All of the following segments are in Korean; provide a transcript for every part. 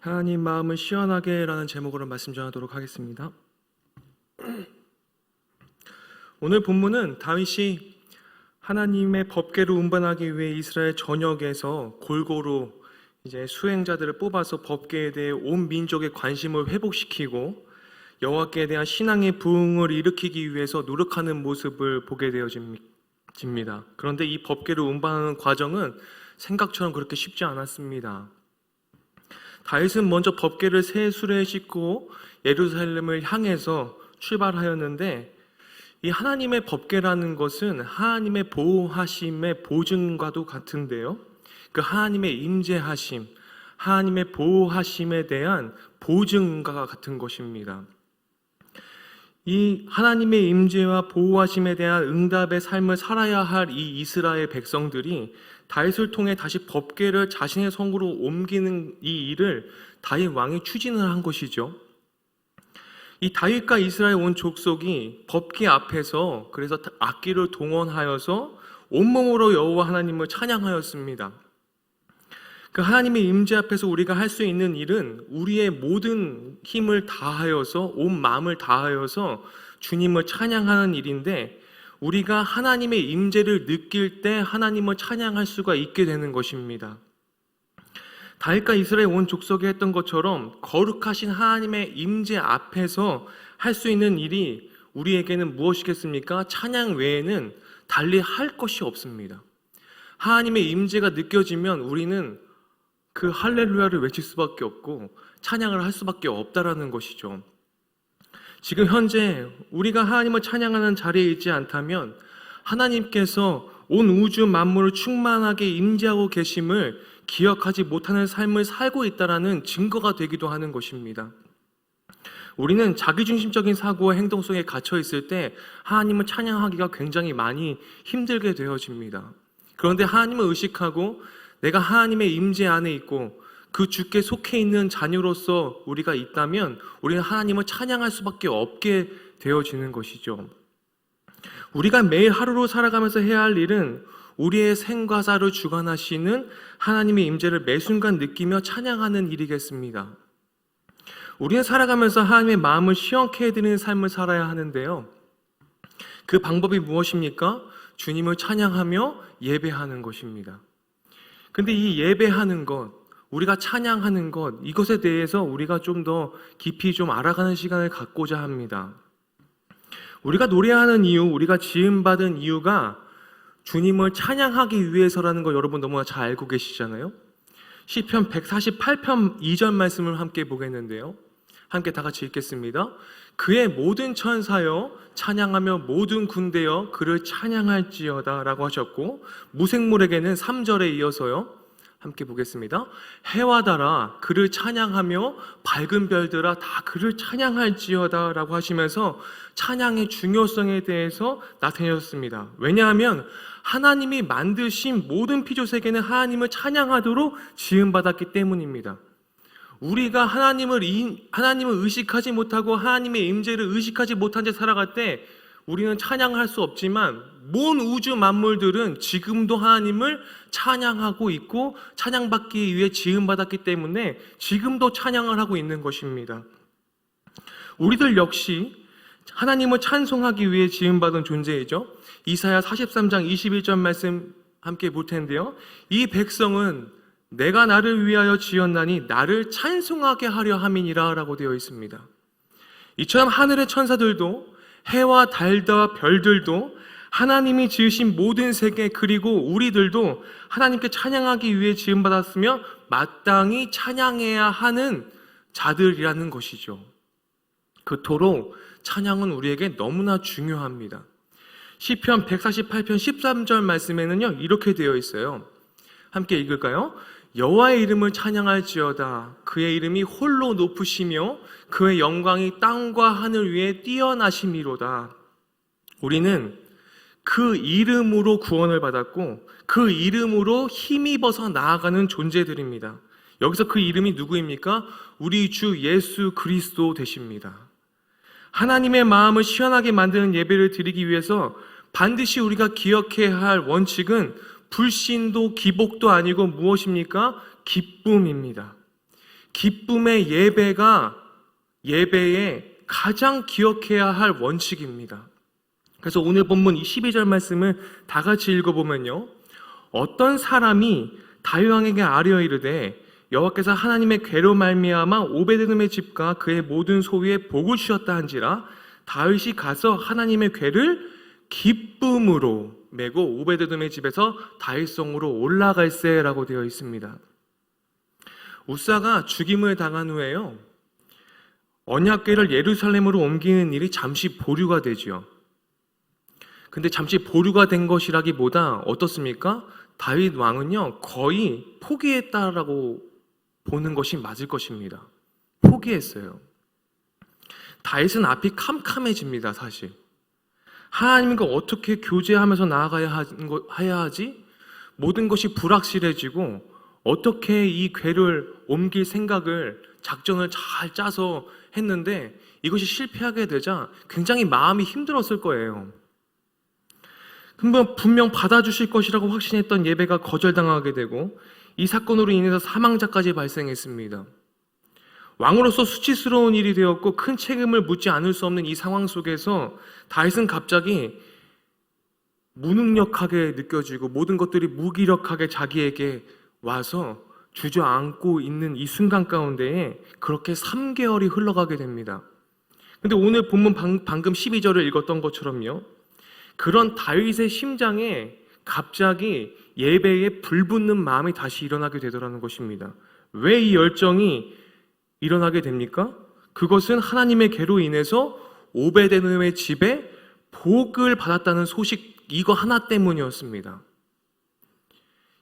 하나님 마음을 시원하게 라는 제목으로 말씀 전하도록 하겠습니다. 오늘 본문은 다윗이 하나님의 법궤를 운반하기 위해 이스라엘 전역에서 골고루 이제 수행자들을 뽑아서 법궤에 대해 온 민족의 관심을 회복시키고 여호와께 대한 신앙의 부흥을 일으키기 위해서 노력하는 모습을 보게 되어집니다. 그런데 이 법궤를 운반하는 과정은 생각처럼 그렇게 쉽지 않았습니다. 다윗은 먼저 법궤를 새 수레에 싣고 예루살렘을 향해서 출발하였는데, 이 하나님의 법궤라는 것은 하나님의 보호하심의 보증과도 같은데요, 그 하나님의 임재하심, 하나님의 보호하심에 대한 보증과 같은 것입니다. 이 하나님의 임재와 보호하심에 대한 응답의 삶을 살아야 할 이 이스라엘 백성들이 다윗을 통해 다시 법궤를 자신의 성으로 옮기는 이 일을 다윗 왕이 추진을 한 것이죠. 이 다윗과 이스라엘 온 족속이 법궤 앞에서 그래서 악기를 동원하여서 온몸으로 여호와 하나님을 찬양하였습니다. 그 하나님의 임재 앞에서 우리가 할 수 있는 일은 우리의 모든 힘을 다하여서, 온 마음을 다하여서 주님을 찬양하는 일인데, 우리가 하나님의 임재를 느낄 때 하나님을 찬양할 수가 있게 되는 것입니다. 다윗과 이스라엘 온 족속이 했던 것처럼 거룩하신 하나님의 임재 앞에서 할 수 있는 일이 우리에게는 무엇이겠습니까? 찬양 외에는 달리 할 것이 없습니다. 하나님의 임재가 느껴지면 우리는 그 할렐루야를 외칠 수밖에 없고 찬양을 할 수밖에 없다라는 것이죠. 지금 현재 우리가 하나님을 찬양하는 자리에 있지 않다면 하나님께서 온 우주 만물을 충만하게 임재하고 계심을 기억하지 못하는 삶을 살고 있다는 증거가 되기도 하는 것입니다. 우리는 자기중심적인 사고와 행동 속에 갇혀 있을 때 하나님을 찬양하기가 굉장히 많이 힘들게 되어집니다. 그런데 하나님을 의식하고 내가 하나님의 임재 안에 있고 그 주께 속해 있는 자녀로서 우리가 있다면 우리는 하나님을 찬양할 수밖에 없게 되어지는 것이죠. 우리가 매일 하루로 살아가면서 해야 할 일은 우리의 생과사를 주관하시는 하나님의 임재를 매 순간 느끼며 찬양하는 일이겠습니다. 우리는 살아가면서 하나님의 마음을 시원케 해드리는 삶을 살아야 하는데요, 그 방법이 무엇입니까? 주님을 찬양하며 예배하는 것입니다. 근데 이 예배하는 것, 우리가 찬양하는 것, 이것에 대해서 우리가 좀 더 깊이 좀 알아가는 시간을 갖고자 합니다. 우리가 노래하는 이유, 우리가 지음받은 이유가 주님을 찬양하기 위해서라는 거 여러분 너무나 잘 알고 계시잖아요. 시편 148편 2절 말씀을 함께 보겠는데요, 함께 다 같이 읽겠습니다. 그의 모든 천사여 찬양하며 모든 군대여 그를 찬양할지어다 라고 하셨고, 무생물에게는 3절에 이어서요 함께 보겠습니다. 해와 달아 그를 찬양하며 밝은 별들아 다 그를 찬양할지어다 라고 하시면서 찬양의 중요성에 대해서 나타내셨습니다. 왜냐하면 하나님이 만드신 모든 피조세계는 하나님을 찬양하도록 지음받았기 때문입니다. 우리가 하나님을 의식하지 못하고 하나님의 임재를 의식하지 못한 채 살아갈 때 우리는 찬양할 수 없지만, 모든 우주 만물들은 지금도 하나님을 찬양하고 있고 찬양받기 위해 지음받았기 때문에 지금도 찬양을 하고 있는 것입니다. 우리들 역시 하나님을 찬송하기 위해 지음받은 존재이죠. 이사야 43장 21절 말씀 함께 볼 텐데요, 이 백성은 내가 나를 위하여 지었나니 나를 찬송하게 하려 함이니라 라고 되어 있습니다. 이처럼 하늘의 천사들도 해와 달과 별들도 하나님이 지으신 모든 세계, 그리고 우리들도 하나님께 찬양하기 위해 지음받았으며 마땅히 찬양해야 하는 자들이라는 것이죠. 그토록 찬양은 우리에게 너무나 중요합니다. 시편 148편 13절 말씀에는요 이렇게 되어 있어요. 함께 읽을까요? 여호와의 이름을 찬양할지어다. 그의 이름이 홀로 높으시며 그의 영광이 땅과 하늘 위에 뛰어나심이로다. 우리는 그 이름으로 구원을 받았고 그 이름으로 힘입어서 나아가는 존재들입니다. 여기서 그 이름이 누구입니까? 우리 주 예수 그리스도 되십니다. 하나님의 마음을 시원하게 만드는 예배를 드리기 위해서 반드시 우리가 기억해야 할 원칙은 불신도 기복도 아니고 무엇입니까? 기쁨입니다. 기쁨의 예배가 예배의 가장 기억해야 할 원칙입니다. 그래서 오늘 본문 이 12절 말씀을 다 같이 읽어보면요, 어떤 사람이 다윗 왕에게 아뢰어 이르되 여호와께서 하나님의 괴로 말미암아 오베데돔의 집과 그의 모든 소유에 복을 주셨다 한지라 다윗이 가서 하나님의 괴를 기쁨으로 메고 오베데돔의 집에서 다윗성으로 올라갈세라고 되어 있습니다. 우사가 죽임을 당한 후에요, 언약궤를 예루살렘으로 옮기는 일이 잠시 보류가 되지요. 근데 잠시 보류가 된 것이라기보다 어떻습니까? 다윗 왕은요, 거의 포기했다라고 보는 것이 맞을 것입니다. 포기했어요. 다윗은 앞이 캄캄해집니다, 사실. 하나님과 어떻게 교제하면서 나아가야 하지? 모든 것이 불확실해지고 어떻게 이 궤를 옮길 생각을, 작전을 잘 짜서 했는데 이것이 실패하게 되자 굉장히 마음이 힘들었을 거예요. 분명 받아주실 것이라고 확신했던 예배가 거절당하게 되고 이 사건으로 인해서 사망자까지 발생했습니다. 왕으로서 수치스러운 일이 되었고 큰 책임을 묻지 않을 수 없는 이 상황 속에서 다윗은 갑자기 무능력하게 느껴지고 모든 것들이 무기력하게 자기에게 와서 주저앉고 있는 이 순간 가운데에 그렇게 3개월이 흘러가게 됩니다. 근데 오늘 본문 방금 12절을 읽었던 것처럼요, 그런 다윗의 심장에 갑자기 예배에 불붙는 마음이 다시 일어나게 되더라는 것입니다. 왜 이 열정이 일어나게 됩니까? 그것은 하나님의 괴로 인해서 오베데돔의 집에 복을 받았다는 소식, 이거 하나 때문이었습니다.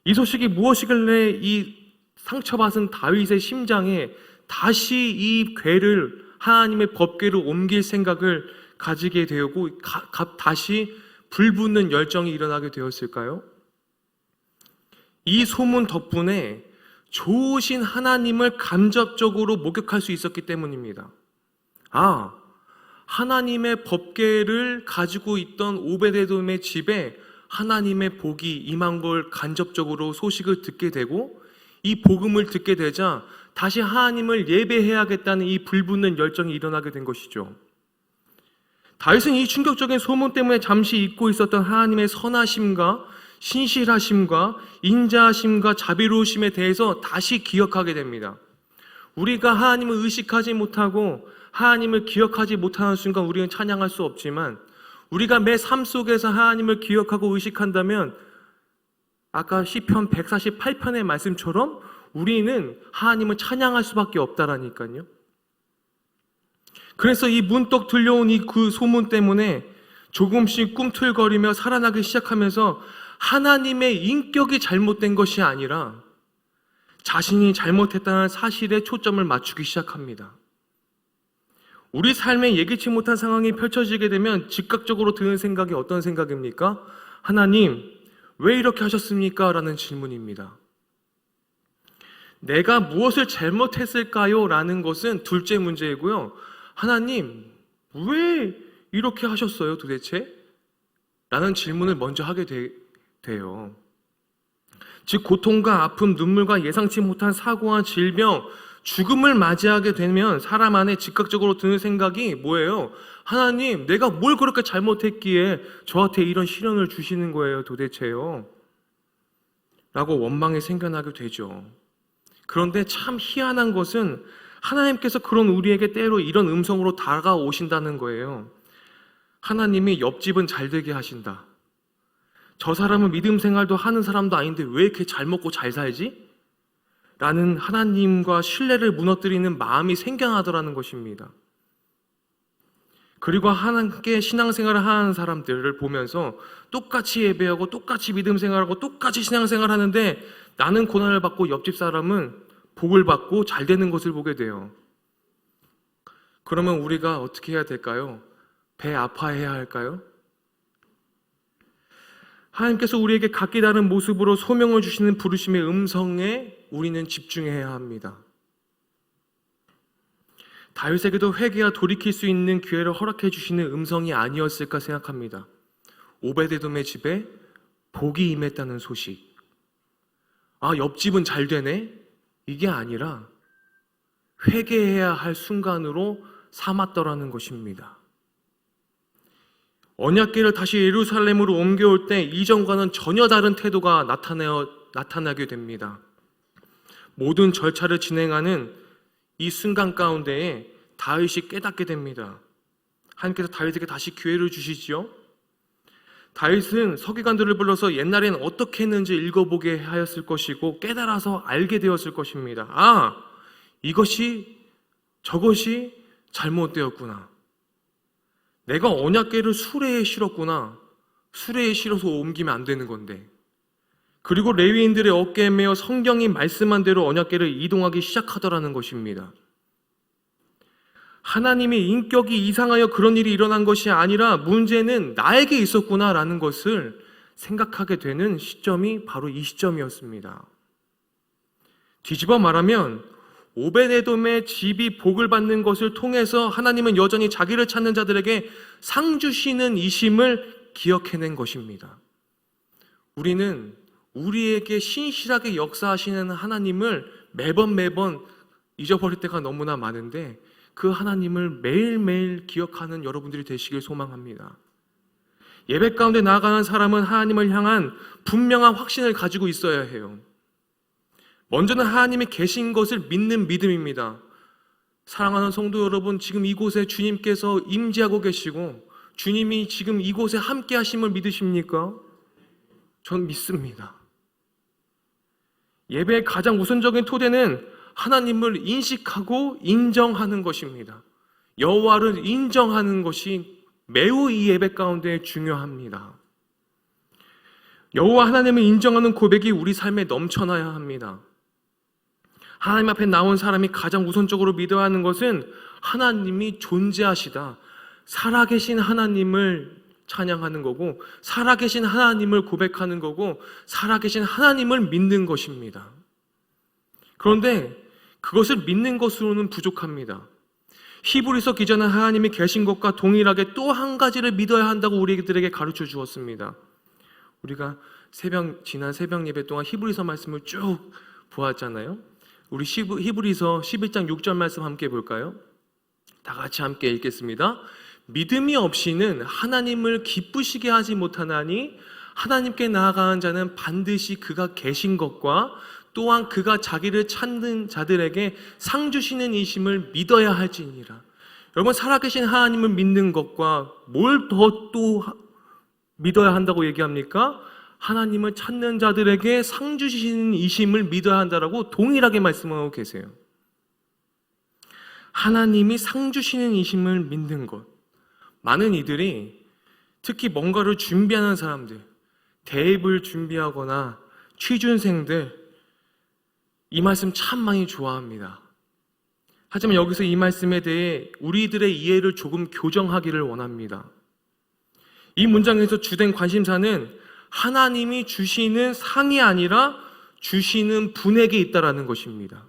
이 소식이 무엇이길래 이 상처받은 다윗의 심장에 다시 이 궤를, 하나님의 법궤를 옮길 생각을 가지게 되고 다시 불붙는 열정이 일어나게 되었을까요? 이 소문 덕분에 좋으신 하나님을 간접적으로 목격할 수 있었기 때문입니다. 하나님의 법궤를 가지고 있던 오베데돔의 집에 하나님의 복이 임한 걸 간접적으로 소식을 듣게 되고 이 복음을 듣게 되자 다시 하나님을 예배해야겠다는 이 불붙는 열정이 일어나게 된 것이죠. 다윗은 이 충격적인 소문 때문에 잠시 잊고 있었던 하나님의 선하심과 신실하심과 인자하심과 자비로우심에 대해서 다시 기억하게 됩니다. 우리가 하나님을 의식하지 못하고 하나님을 기억하지 못하는 순간 우리는 찬양할 수 없지만 우리가 매 삶 속에서 하나님을 기억하고 의식한다면 아까 시편 148편의 말씀처럼 우리는 하나님을 찬양할 수밖에 없다라니까요. 그래서 이 문득 들려온 이 그 소문 때문에 조금씩 꿈틀거리며 살아나기 시작하면서 하나님의 인격이 잘못된 것이 아니라 자신이 잘못했다는 사실에 초점을 맞추기 시작합니다. 우리 삶에 예기치 못한 상황이 펼쳐지게 되면 즉각적으로 드는 생각이 어떤 생각입니까? 하나님, 왜 이렇게 하셨습니까? 라는 질문입니다. 내가 무엇을 잘못했을까요? 라는 것은 둘째 문제이고요. 하나님, 왜 이렇게 하셨어요 도대체? 라는 질문을 먼저 하게 돼요. 즉 고통과 아픔, 눈물과 예상치 못한 사고와 질병, 죽음을 맞이하게 되면 사람 안에 즉각적으로 드는 생각이 뭐예요? 하나님, 내가 뭘 그렇게 잘못했기에 저한테 이런 시련을 주시는 거예요 도대체요? 라고 원망이 생겨나게 되죠. 그런데 참 희한한 것은 하나님께서 그런 우리에게 때로 이런 음성으로 다가오신다는 거예요. 하나님이 옆집은 잘 되게 하신다. 저 사람은 믿음 생활도 하는 사람도 아닌데 왜 이렇게 잘 먹고 잘 살지? 라는 하나님과 신뢰를 무너뜨리는 마음이 생겨나더라는 것입니다. 그리고 하나님께 신앙생활을 하는 사람들을 보면서 똑같이 예배하고 똑같이 믿음 생활하고 똑같이 신앙생활 하는데 나는 고난을 받고 옆집 사람은 복을 받고 잘 되는 것을 보게 돼요. 그러면 우리가 어떻게 해야 될까요? 배 아파해야 할까요? 하나님께서 우리에게 각기 다른 모습으로 소명을 주시는 부르심의 음성에 우리는 집중해야 합니다. 다윗에게도 회개와 돌이킬 수 있는 기회를 허락해 주시는 음성이 아니었을까 생각합니다. 오베데돔의 집에 복이 임했다는 소식. 옆집은 잘 되네? 이게 아니라 회개해야 할 순간으로 삼았더라는 것입니다. 언약궤를 다시 예루살렘으로 옮겨올 때 이전과는 전혀 다른 태도가 나타나게 됩니다. 모든 절차를 진행하는 이 순간 가운데에 다윗이 깨닫게 됩니다. 하나님께서 다윗에게 다시 기회를 주시지요. 다윗은 서기관들을 불러서 옛날엔 어떻게 했는지 읽어보게 하였을 것이고 깨달아서 알게 되었을 것입니다. 아, 저것이 잘못되었구나. 내가 언약궤를 수레에 실었구나. 수레에 실어서 옮기면 안 되는 건데. 그리고 레위인들의 어깨에 메어 성경이 말씀한 대로 언약궤를 이동하기 시작하더라는 것입니다. 하나님의 인격이 이상하여 그런 일이 일어난 것이 아니라 문제는 나에게 있었구나라는 것을 생각하게 되는 시점이 바로 이 시점이었습니다. 뒤집어 말하면 오벳에돔의 집이 복을 받는 것을 통해서 하나님은 여전히 자기를 찾는 자들에게 상 주시는 이심을 기억해낸 것입니다. 우리는 우리에게 신실하게 역사하시는 하나님을 매번 잊어버릴 때가 너무나 많은데 그 하나님을 매일매일 기억하는 여러분들이 되시길 소망합니다. 예배 가운데 나아가는 사람은 하나님을 향한 분명한 확신을 가지고 있어야 해요. 먼저는 하나님이 계신 것을 믿는 믿음입니다. 사랑하는 성도 여러분, 지금 이곳에 주님께서 임재하고 계시고 주님이 지금 이곳에 함께 하심을 믿으십니까? 전 믿습니다. 예배의 가장 우선적인 토대는 하나님을 인식하고 인정하는 것입니다. 여호와를 인정하는 것이 매우 이 예배 가운데 중요합니다. 여호와 하나님을 인정하는 고백이 우리 삶에 넘쳐나야 합니다. 하나님 앞에 나온 사람이 가장 우선적으로 믿어야 하는 것은 하나님이 존재하시다, 살아계신 하나님을 찬양하는 거고, 살아계신 하나님을 고백하는 거고, 살아계신 하나님을 믿는 것입니다. 그런데 그것을 믿는 것으로는 부족합니다. 히브리서 기자는 하나님이 계신 것과 동일하게 또 한 가지를 믿어야 한다고 우리들에게 가르쳐 주었습니다. 우리가 지난 새벽 예배 동안 히브리서 말씀을 쭉 보았잖아요. 우리 히브리서 11장 6절 말씀 함께 볼까요? 다 같이 함께 읽겠습니다. 믿음이 없이는 하나님을 기쁘시게 하지 못하나니 하나님께 나아가는 자는 반드시 그가 계신 것과 또한 그가 자기를 찾는 자들에게 상 주시는 이심을 믿어야 할지니라. 여러분, 살아계신 하나님을 믿는 것과 뭘 더 또 믿어야 한다고 얘기합니까? 하나님을 찾는 자들에게 상 주시는 이심을 믿어야 한다라고 동일하게 말씀하고 계세요. 하나님이 상 주시는 이심을 믿는 것. 많은 이들이 특히 뭔가를 준비하는 사람들, 대입을 준비하거나 취준생들, 이 말씀 참 많이 좋아합니다. 하지만 여기서 이 말씀에 대해 우리들의 이해를 조금 교정하기를 원합니다. 이 문장에서 주된 관심사는 하나님이 주시는 상이 아니라 주시는 분에게 있다라는 것입니다.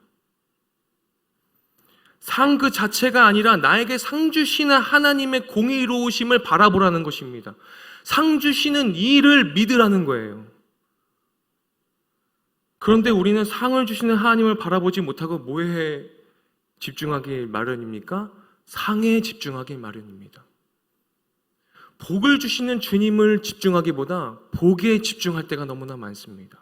상 그 자체가 아니라 나에게 상 주시는 하나님의 공의로우심을 바라보라는 것입니다. 상 주시는 이를 믿으라는 거예요. 그런데 우리는 상을 주시는 하나님을 바라보지 못하고 뭐에 집중하기 마련입니까? 상에 집중하기 마련입니다. 복을 주시는 주님을 집중하기보다 복에 집중할 때가 너무나 많습니다.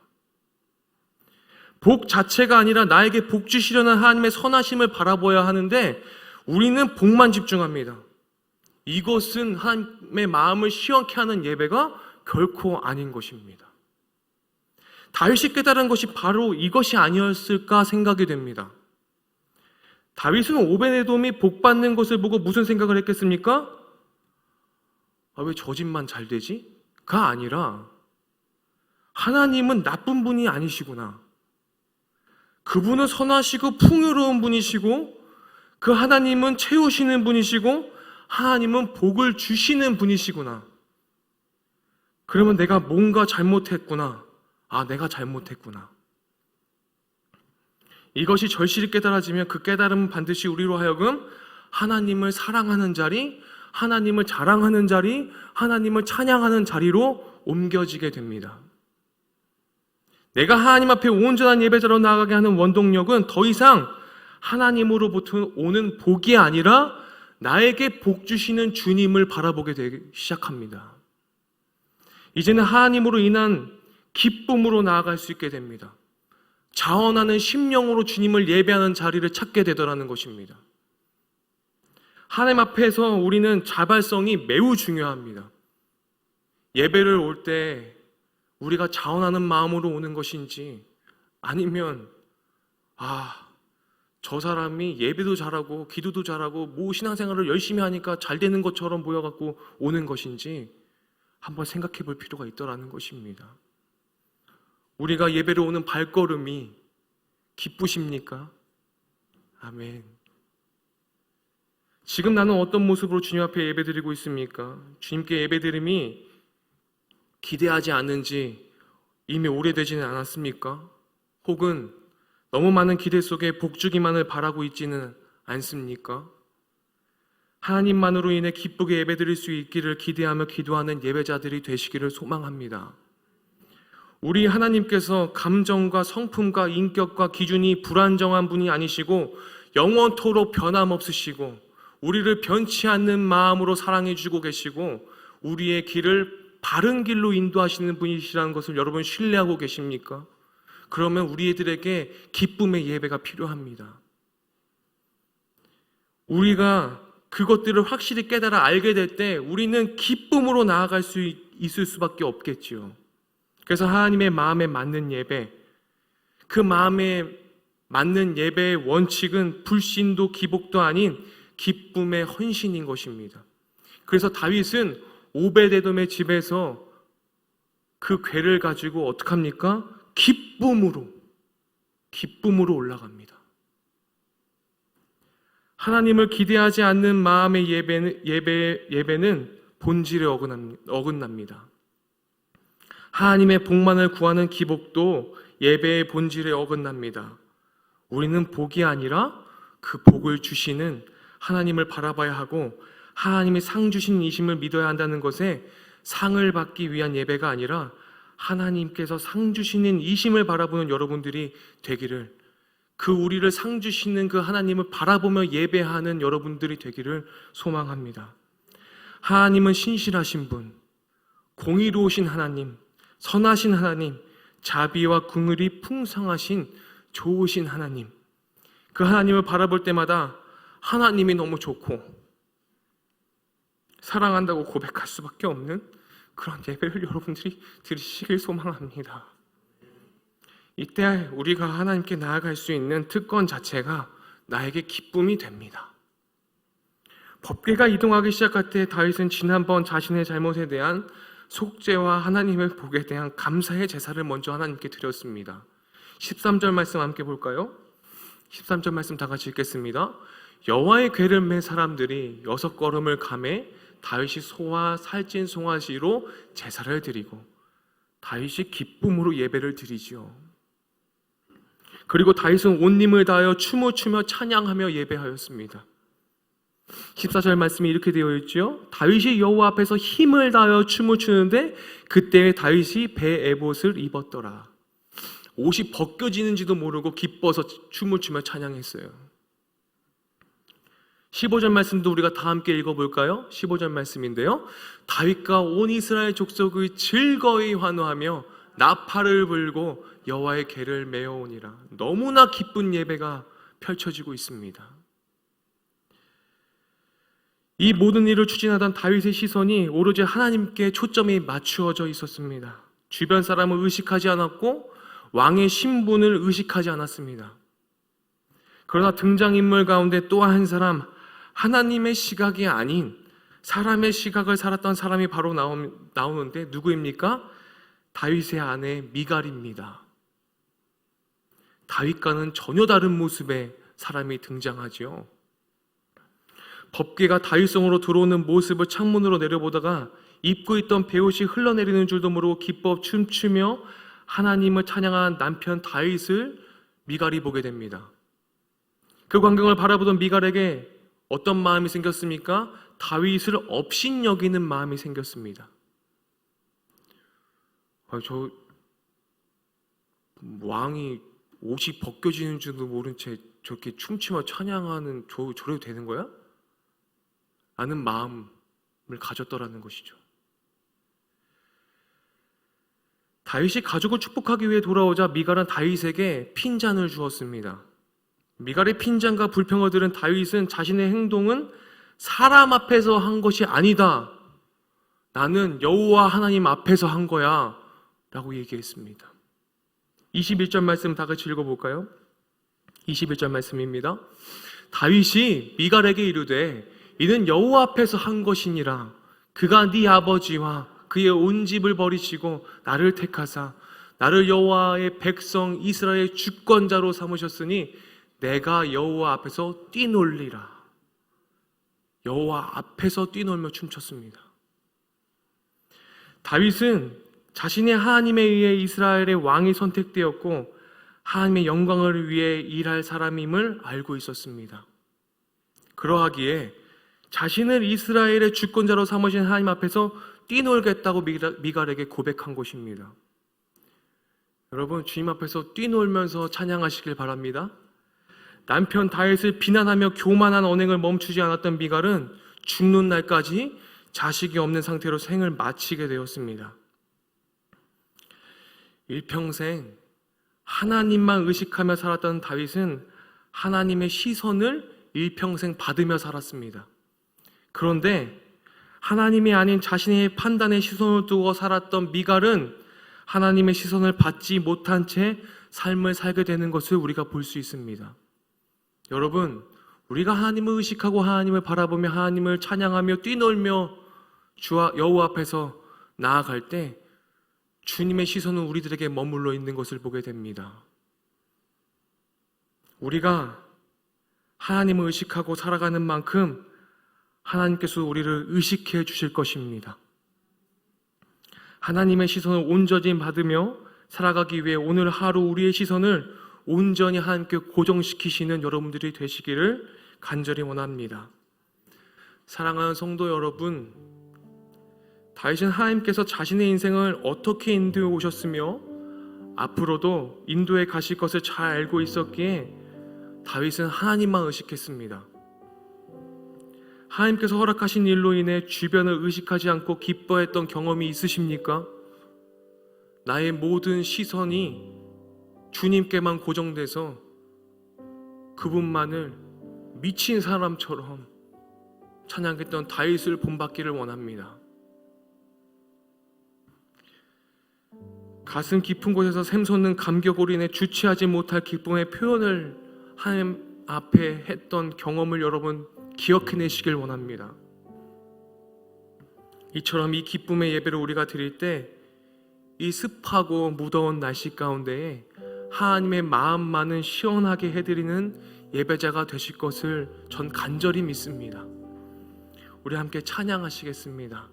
복 자체가 아니라 나에게 복 주시려는 하나님의 선하심을 바라보아야 하는데 우리는 복만 집중합니다. 이것은 하나님의 마음을 시원케 하는 예배가 결코 아닌 것입니다. 다윗이 깨달은 것이 바로 이것이 아니었을까 생각이 됩니다. 다윗은 오벳에돔이 복받는 것을 보고 무슨 생각을 했겠습니까? 왜 저 집만 잘 되지? 가 아니라 하나님은 나쁜 분이 아니시구나. 그분은 선하시고 풍요로운 분이시고 그 하나님은 채우시는 분이시고 하나님은 복을 주시는 분이시구나. 그러면 내가 뭔가 잘못했구나. 내가 잘못했구나. 이것이 절실히 깨달아지면 그 깨달음은 반드시 우리로 하여금 하나님을 사랑하는 자리, 하나님을 자랑하는 자리, 하나님을 찬양하는 자리로 옮겨지게 됩니다. 내가 하나님 앞에 온전한 예배자로 나아가게 하는 원동력은 더 이상 하나님으로부터 오는 복이 아니라 나에게 복 주시는 주님을 바라보게 되기 시작합니다. 이제는 하나님으로 인한 기쁨으로 나아갈 수 있게 됩니다. 자원하는 심령으로 주님을 예배하는 자리를 찾게 되더라는 것입니다. 하나님 앞에서 우리는 자발성이 매우 중요합니다. 예배를 올 때 우리가 자원하는 마음으로 오는 것인지, 아니면 저 사람이 예배도 잘하고 기도도 잘하고 뭐 신앙생활을 열심히 하니까 잘 되는 것처럼 보여갖고 오는 것인지 한번 생각해 볼 필요가 있더라는 것입니다. 우리가 예배를 오는 발걸음이 기쁘십니까? 아멘. 지금 나는 어떤 모습으로 주님 앞에 예배드리고 있습니까? 주님께 예배드림이 기대하지 않은지 이미 오래되지는 않았습니까? 혹은 너무 많은 기대 속에 복주기만을 바라고 있지는 않습니까? 하나님만으로 인해 기쁘게 예배드릴 수 있기를 기대하며 기도하는 예배자들이 되시기를 소망합니다. 우리 하나님께서 감정과 성품과 인격과 기준이 불안정한 분이 아니시고 영원토록 변함없으시고 우리를 변치 않는 마음으로 사랑해 주고 계시고 우리의 길을 바른 길로 인도하시는 분이시라는 것을 여러분 신뢰하고 계십니까? 그러면 우리들에게 기쁨의 예배가 필요합니다. 우리가 그것들을 확실히 깨달아 알게 될 때 우리는 기쁨으로 나아갈 수 있을 수밖에 없겠지요. 그래서 하나님의 마음에 맞는 예배, 그 마음에 맞는 예배의 원칙은 불신도 기복도 아닌 기쁨의 헌신인 것입니다. 그래서 다윗은 오베데돔의 집에서 그 궤를 가지고 어떻게 합니까? 기쁨으로 올라갑니다. 하나님을 기대하지 않는 마음의 예배는 본질에 어긋납니다. 하나님의 복만을 구하는 기복도 예배의 본질에 어긋납니다. 우리는 복이 아니라 그 복을 주시는 하나님을 바라봐야 하고 하나님이 상 주신 이심을 믿어야 한다는 것에 상을 받기 위한 예배가 아니라 하나님께서 상 주시는 이심을 바라보는 여러분들이 되기를, 그 우리를 상 주시는 그 하나님을 바라보며 예배하는 여러분들이 되기를 소망합니다. 하나님은 신실하신 분, 공의로우신 하나님, 선하신 하나님, 자비와 긍휼이 풍성하신 좋으신 하나님, 그 하나님을 바라볼 때마다 하나님이 너무 좋고 사랑한다고 고백할 수밖에 없는 그런 예배를 여러분들이 드리시길 소망합니다. 이때 우리가 하나님께 나아갈 수 있는 특권 자체가 나에게 기쁨이 됩니다. 법궤가 이동하기 시작할 때 다윗은 지난번 자신의 잘못에 대한 속죄와 하나님의 복에 대한 감사의 제사를 먼저 하나님께 드렸습니다. 13절 말씀 함께 볼까요? 13절 말씀 다 같이 읽겠습니다. 여호와의 궤를 맨 사람들이 6걸음을 가매 다윗이 소와 살찐 송아지로 제사를 드리고 다윗이 기쁨으로 예배를 드리지요. 그리고 다윗은 온 힘을 다하여 춤을 추며 찬양하며 예배하였습니다. 14절 말씀이 이렇게 되어 있죠. 다윗이 여호와 앞에서 힘을 다하여 춤을 추는데 그때 다윗이 배 에봇을 입었더라. 옷이 벗겨지는지도 모르고 기뻐서 춤을 추며 찬양했어요. 15절 말씀도 우리가 다 함께 읽어볼까요? 15절 말씀인데요, 다윗과 온 이스라엘 족속의 즐거이 환호하며 나팔을 불고 여호와의 궤를 메어오니라. 너무나 기쁜 예배가 펼쳐지고 있습니다. 이 모든 일을 추진하던 다윗의 시선이 오로지 하나님께 초점이 맞추어져 있었습니다. 주변 사람을 의식하지 않았고 왕의 신분을 의식하지 않았습니다. 그러나 등장인물 가운데 또 한 사람, 하나님의 시각이 아닌 사람의 시각을 살았던 사람이 바로 나오는데 누구입니까? 다윗의 아내 미갈입니다. 다윗과는 전혀 다른 모습의 사람이 등장하죠. 법궤가 다윗성으로 들어오는 모습을 창문으로 내려보다가 입고 있던 베옷이 흘러내리는 줄도 모르고 기뻐 춤추며 하나님을 찬양한 남편 다윗을 미갈이 보게 됩니다. 그 광경을 바라보던 미갈에게 어떤 마음이 생겼습니까? 다윗을 업신여기는 마음이 생겼습니다. 저 왕이 옷이 벗겨지는 줄도 모른 채 저렇게 춤추며 찬양하는 저래도 되는 거야? 라는 마음을 가졌더라는 것이죠. 다윗이 가족을 축복하기 위해 돌아오자 미갈은 다윗에게 핀잔을 주었습니다. 미갈의 핀잔과 불평을 들은 다윗은 자신의 행동은 사람 앞에서 한 것이 아니다. 나는 여호와 하나님 앞에서 한 거야 라고 얘기했습니다. 21절 말씀 다 같이 읽어볼까요? 21절 말씀입니다. 다윗이 미갈에게 이르되 이는 여호와 앞에서 한 것이니라. 그가 네 아버지와 그의 온 집을 버리시고 나를 택하사 나를 여호와의 백성 이스라엘의 주권자로 삼으셨으니 내가 여호와 앞에서 뛰놀리라. 여호와 앞에서 뛰놀며 춤췄습니다. 다윗은 자신의 하나님에 의해 이스라엘의 왕이 선택되었고 하나님의 영광을 위해 일할 사람임을 알고 있었습니다. 그러하기에 자신을 이스라엘의 주권자로 삼으신 하나님 앞에서 뛰놀겠다고 미갈에게 고백한 것입니다. 여러분, 주님 앞에서 뛰놀면서 찬양하시길 바랍니다. 남편 다윗을 비난하며 교만한 언행을 멈추지 않았던 미갈은 죽는 날까지 자식이 없는 상태로 생을 마치게 되었습니다. 일평생 하나님만 의식하며 살았던 다윗은 하나님의 시선을 일평생 받으며 살았습니다. 그런데 하나님이 아닌 자신의 판단에 시선을 두고 살았던 미갈은 하나님의 시선을 받지 못한 채 삶을 살게 되는 것을 우리가 볼 수 있습니다. 여러분, 우리가 하나님을 의식하고 하나님을 바라보며 하나님을 찬양하며 뛰놀며 주와 여호와 앞에서 나아갈 때 주님의 시선은 우리들에게 머물러 있는 것을 보게 됩니다. 우리가 하나님을 의식하고 살아가는 만큼 하나님께서 우리를 의식해 주실 것입니다. 하나님의 시선을 온전히 받으며 살아가기 위해 오늘 하루 우리의 시선을 온전히 하나님께 고정시키시는 여러분들이 되시기를 간절히 원합니다. 사랑하는 성도 여러분, 다윗은 하나님께서 자신의 인생을 어떻게 인도해 오셨으며 앞으로도 인도해 가실 것을 잘 알고 있었기에 다윗은 하나님만 의식했습니다. 하나님께서 허락하신 일로 인해 주변을 의식하지 않고 기뻐했던 경험이 있으십니까? 나의 모든 시선이 주님께만 고정돼서 그분만을 미친 사람처럼 찬양했던 다윗을 본받기를 원합니다. 가슴 깊은 곳에서 샘솟는 감격으로 인해 주체하지 못할 기쁨의 표현을 하나님 앞에 했던 경험을 여러분 기억해내시길 원합니다. 이처럼 이 기쁨의 예배를 우리가 드릴 때 이 습하고 무더운 날씨 가운데에 하나님의 마음만은 시원하게 해드리는 예배자가 되실 것을 전 간절히 믿습니다. 우리 함께 찬양하시겠습니다.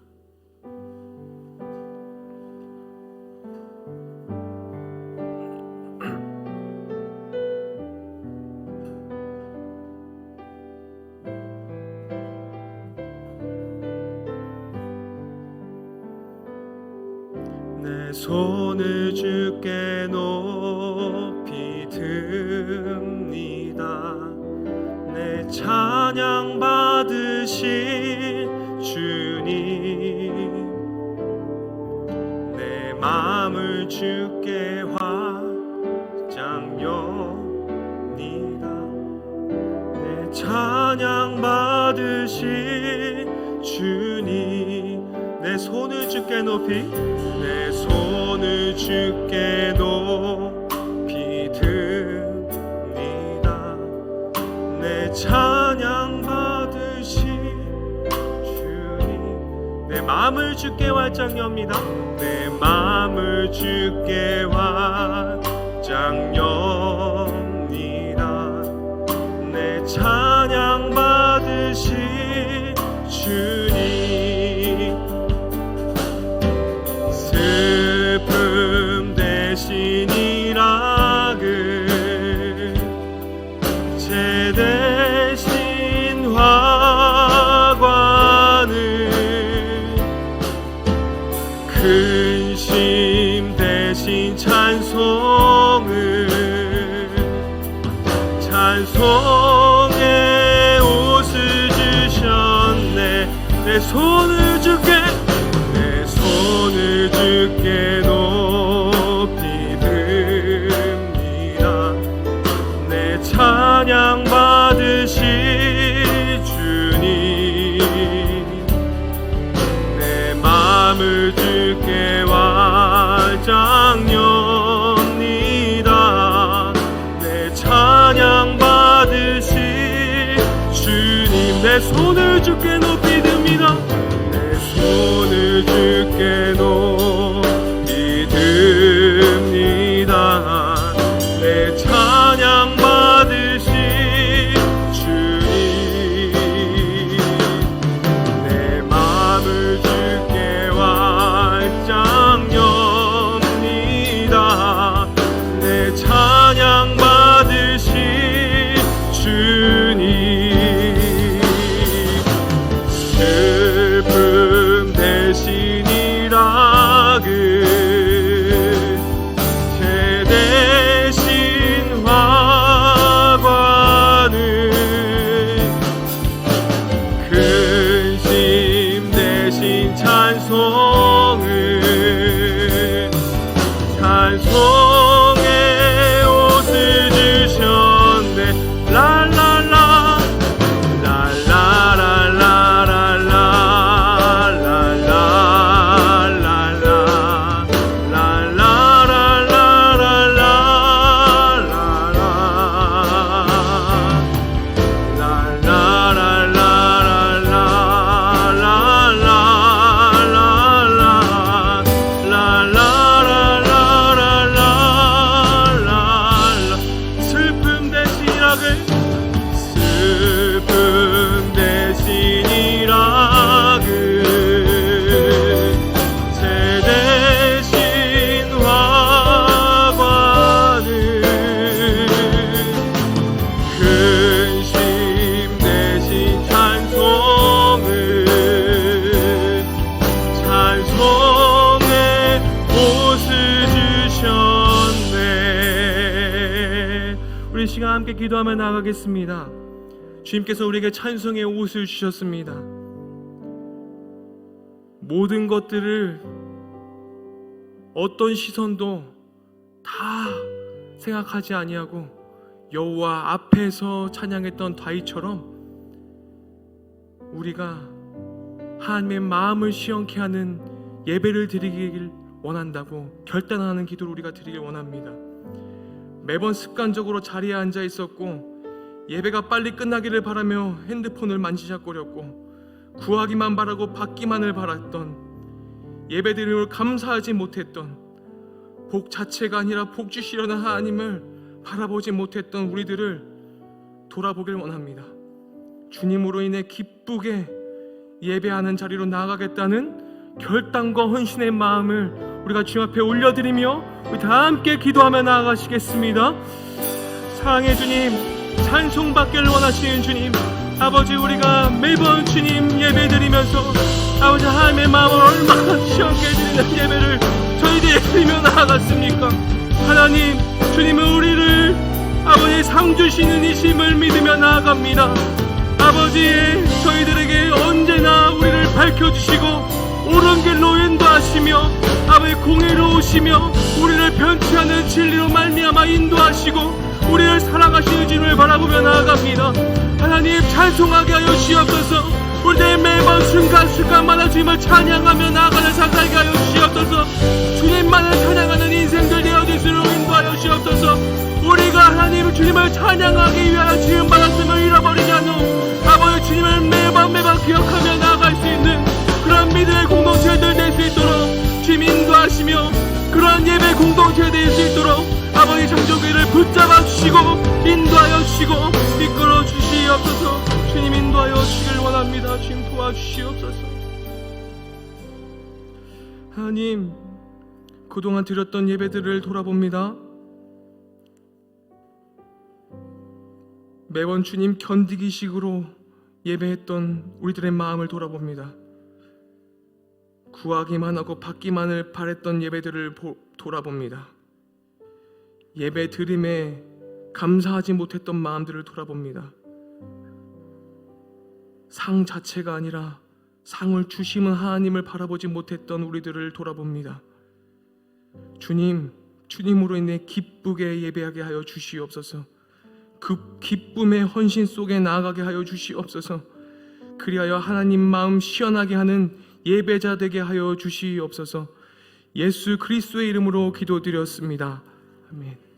내 손을 주께 높이 듭니다. 내 찬양 받으실 주님, 내 마음을 주께 확장 여니다. 내 찬양 받으실 주님, 내 손을 주께 높이, 내 손을 주께 높이 듭니다. 내 찬양 받으실 주님, 내 마음을 주께 활짝 엽니다. 내 마음을 주께 활짝 엽니다. 내 찬양 받으실 주님, 슬픔 대신 일하그 죄 대신 화관을 근심 대신 찬송을 찬송의 옷을 주셨네. 내 손을 주께 높이 듭니다. 내 찬양 받으시 주님, 내 마음을 주께 완장 엽니다. 내 찬양 받으시 주님, 내 손을 주께 높이 듭니다. 내 손을 주께 높이 듭니다. 내 찬양 받으시 주님, 내 마음을 주께 완장 엽니다. 내 찬양 받으시 주님, 슬픔 대신이라 제 대신 화관을, 근심 대신 찬송의 옷을 주셨네. 랄랄라 슬픔 대신이라 제 대신 화관을, 근심 대신 찬송의 옷을 주셨네. 우리 시간 함께 기도하며 나아가겠습니다. 주님께서 우리에게 찬송의 옷을 주셨습니다. 모든 것들을 어떤 시선도 다 생각하지 아니하고 여호와 앞에서 찬양했던 다윗처럼 우리가 하나님의 마음을 시원케 하는 예배를 드리길 원한다고 결단하는 기도를 우리가 드리길 원합니다. 매번 습관적으로 자리에 앉아 있었고 예배가 빨리 끝나기를 바라며 핸드폰을 만지작거렸고 구하기만 바라고 받기만을 바랐던, 예배드림을 감사하지 못했던, 복 자체가 아니라 복 주시려는 하나님을 바라보지 못했던 우리들을 돌아보길 원합니다. 주님으로 인해 기쁘게 예배하는 자리로 나아가겠다는 결단과 헌신의 마음을 우리가 주님 앞에 올려드리며 우리 다 함께 기도하며 나아가시겠습니다. 사랑의 주님, 찬송받기를 원하시는 주님, 아버지, 우리가 매번 주님 예배드리면서 아버지 하나님의 마음을 얼마나 시원케 드리는 예배를 저희들이 드리며 나아갔습니까? 하나님, 주님은 우리를 아버지 상 주시는 이심을 믿으며 나아갑니다. 아버지, 저희들에게 언제나 우리를 밝혀주시고 옳은 길로 인도하시며 아버지 공의로우시며 우리를 변치 않는 진리로 말미암아 인도하시고 우리를 사랑하시는 주님을 바라보며 나아갑니다. 하나님, 찬송하게 하여 주시옵소서. 우리들 매번 순간순간마다 주님을 찬양하며 나아가는 삶 살게 하여 주시옵소서. 주님만을 찬양하는 인생들 되어질 수 있도록 인도하여 주시옵소서. 우리가 하나님 주님을 찬양하기 위하여 지음받았음을 잃어버리지 않고 아버지 주님을 매번 기억하며 나아갈 수 있는 그런 믿음의 공동체들 될 수 있도록 주님 인도하시며 그러한 예배 공동체 될 수 있도록 아버지 창조기를 붙잡아 주시고 인도하여 주시고 이끌어 주시옵소서. 주님 인도하여 주시길 원합니다. 주님 도와주시옵소서. 하나님, 그동안 드렸던 예배들을 돌아봅니다. 매번 주님 견디기식으로 예배했던 우리들의 마음을 돌아봅니다. 구하기만 하고 받기만을 바랬던 예배들을 돌아봅니다. 예배 드림에 감사하지 못했던 마음들을 돌아봅니다. 상 자체가 아니라 상을 주시는 하나님을 바라보지 못했던 우리들을 돌아봅니다. 주님으로 인해 기쁘게 예배하게 하여 주시옵소서. 그 기쁨의 헌신 속에 나아가게 하여 주시옵소서. 그리하여 하나님 마음 시원하게 하는 예배자 되게 하여 주시옵소서. 예수 그리스도의 이름으로 기도드렸습니다. 아멘.